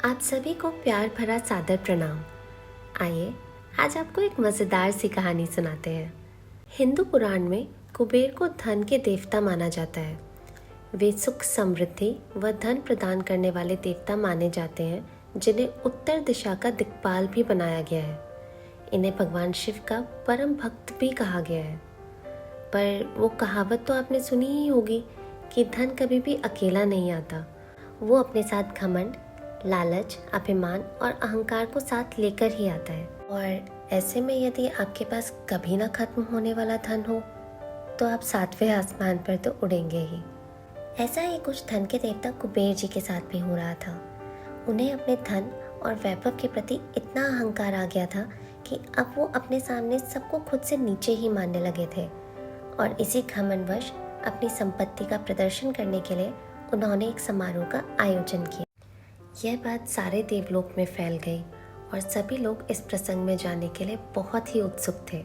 आप सभी को प्यार भरा सादर प्रणाम। आइए आज आपको एक मज़ेदार सी कहानी सुनाते हैं। हिंदू पुराण में कुबेर को धन के देवता माना जाता है। वे सुख समृद्धि व धन प्रदान करने वाले देवता माने जाते हैं, जिन्हें उत्तर दिशा का दिक्पाल भी बनाया गया है। इन्हें भगवान शिव का परम भक्त भी कहा गया है। पर वो कहावत तो आपने सुनी ही होगी कि धन कभी भी अकेला नहीं आता, वो अपने साथ घमंड, लालच, अभिमान और अहंकार को साथ लेकर ही आता है। और ऐसे में यदि आपके पास कभी ना खत्म होने वाला धन हो तो आप सातवें आसमान पर तो उड़ेंगे ही। ऐसा ही कुछ धन के देवता कुबेर जी के साथ भी हो रहा था। उन्हें अपने धन और वैभव के प्रति इतना अहंकार आ गया था कि अब वो अपने सामने सबको खुद से नीचे ही मानने लगे थे। और इसी घमंडवश अपनी संपत्ति का प्रदर्शन करने के लिए उन्होंने एक समारोह का आयोजन किया। यह बात सारे देवलोक में फैल गई और सभी लोग इस प्रसंग में जाने के लिए बहुत ही उत्सुक थे।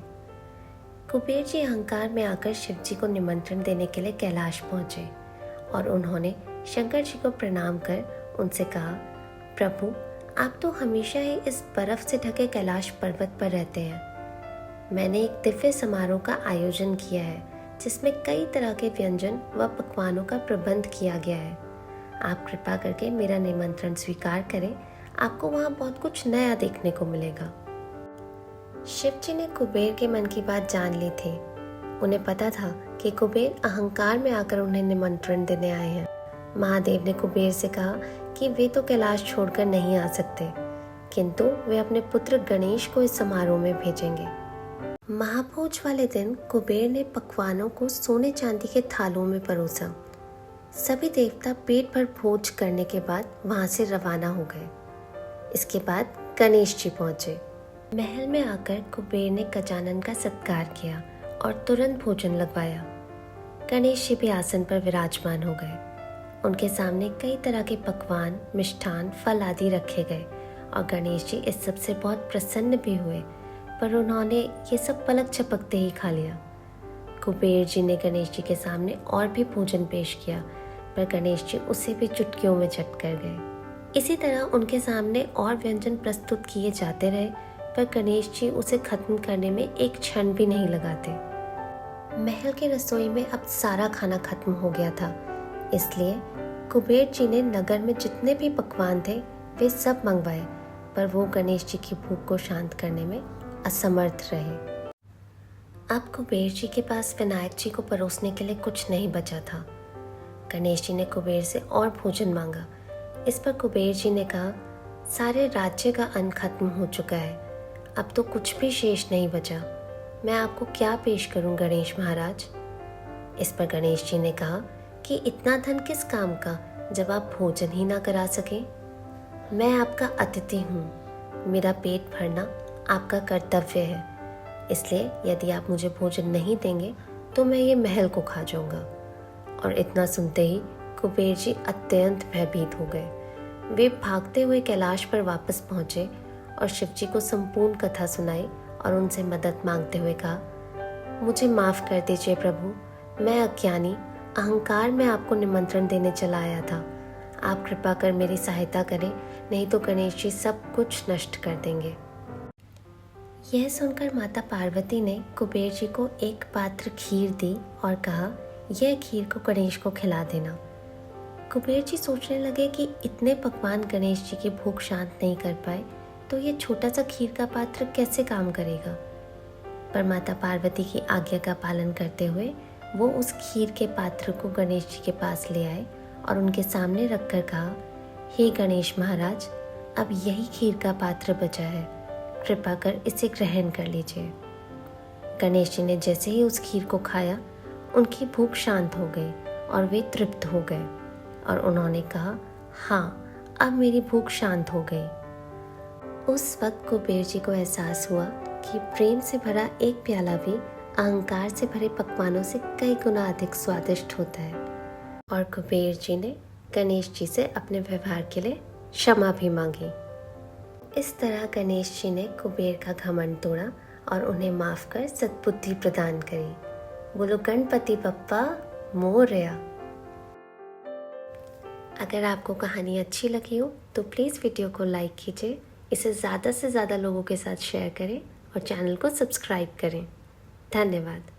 कुबेर जी अहंकार में आकर शिव जी को निमंत्रण देने के लिए कैलाश पहुंचे और उन्होंने शंकर जी को प्रणाम कर उनसे कहा, प्रभु, आप तो हमेशा ही इस बर्फ से ढके कैलाश पर्वत पर रहते हैं। मैंने एक दिव्य समारोह का आयोजन किया है जिसमें कई तरह के व्यंजन व पकवानों का प्रबंध किया गया है। आप कृपा करके मेरा निमंत्रण स्वीकार करें, आपको वहाँ बहुत कुछ नया देखने को मिलेगा। शिव जी ने कुबेर के मन की बात जान ली थी। उन्हें पता था कि कुबेर अहंकार में आकर उन्हें निमंत्रण देने आए हैं। महादेव ने कुबेर से कहा कि वे तो कैलाश छोड़कर नहीं आ सकते, किंतु वे अपने पुत्र गणेश को इस समारोह में भेजेंगे। महाभोज वाले दिन कुबेर ने पकवानों को सोने चांदी के थालों में परोसा। सभी देवता पेट भर भोज करने के बाद वहां से रवाना हो गए। इसके बाद गणेश जी पहुंचे। महल में आकर कुबेर ने गजानन का सत्कार किया और तुरंत भोजन लगवाया। गणेश जी भी आसन पर विराजमान हो गए। उनके सामने कई तरह के पकवान, मिष्ठान, फल आदि रखे गए और गणेश जी इस सब से बहुत प्रसन्न भी हुए, पर उन्होंने ये सब पलक झपकते ही खा लिया। कुबेर जी ने गणेश जी के सामने और भी भोजन पेश किया, पर गणेश जी उसे भी चुटकियों में चट कर गए। इसी तरह उनके सामने और व्यंजन प्रस्तुत किए जाते रहे, पर गणेश जी उसे खत्म करने में एक क्षण भी नहीं लगाते। महल के रसोई में अब सारा खाना खत्म हो गया था, इसलिए कुबेर जी ने नगर में जितने भी पकवान थे वे सब मंगवाए, पर वो गणेश जी की भूख को शांत करने में असमर्थ रहे। अब कुबेर जी के पास विनायक जी को परोसने के लिए कुछ नहीं बचा था। गणेश जी ने कुबेर से और भोजन मांगा। इस पर कुबेर जी ने कहा, सारे राज्य का अन्न खत्म हो चुका है, अब तो कुछ भी शेष नहीं बचा। मैं आपको क्या पेश करूं गणेश महाराज? इस पर गणेश जी ने कहा कि इतना धन किस काम का जब आप भोजन ही ना करा सके। मैं आपका अतिथि हूँ, मेरा पेट भरना आपका कर्तव्य है, इसलिए यदि आप मुझे भोजन नहीं देंगे तो मैं ये महल को खा जाऊंगा। और इतना सुनते ही कुबेर जी अत्यंत भयभीत हो गए। वे भागते हुए कैलाश पर वापस पहुंचे और शिव जी को संपूर्ण कथा सुनाई और उनसे मदद मांगते हुए कहा, मुझे माफ कर दीजिए प्रभु, मैं अज्ञानी अहंकार में आपको निमंत्रण देने चला आया था। आप कृपा कर मेरी सहायता करें, नहीं तो गणेश जी सब कुछ नष्ट कर देंगे। यह सुनकर माता पार्वती ने कुबेर जी को एक पात्र खीर दी और कहा, यह खीर को गणेश को खिला देना। कुबेर जी सोचने लगे कि इतने पकवान गणेश जी की भूख शांत नहीं कर पाए तो ये छोटा सा खीर का पात्र कैसे काम करेगा। पर माता पार्वती की आज्ञा का पालन करते हुए वो उस खीर के पात्र को गणेश जी के पास ले आए और उनके सामने रखकर कहा, हे गणेश महाराज, अब यही खीर का पात्र बचा है, कृपा कर इसे ग्रहण कर लीजिए। गणेश जी ने जैसे ही उस खीर को खाया, उनकी भूख शांत हो गई और वे तृप्त हो गए और उन्होंने कहा, हाँ, अब मेरी भूख शांत हो गई। उस वक्त कुबेर जी को एहसास हुआ कि प्रेम से भरा एक प्याला भी अहंकार से भरे पकवानों से कई गुना अधिक स्वादिष्ट होता है। और कुबेर जी ने गणेश जी से अपने व्यवहार के लिए क्षमा भी मांगी। इस तरह गणेश जी ने कुबेर का घमंड तोड़ा और उन्हें माफ कर सद्बुद्धि प्रदान करी। बोलो गणपति बप्पा मोरया। अगर आपको कहानी अच्छी लगी हो तो प्लीज़ वीडियो को लाइक कीजिए, इसे ज़्यादा से ज़्यादा लोगों के साथ शेयर करें और चैनल को सब्सक्राइब करें। धन्यवाद।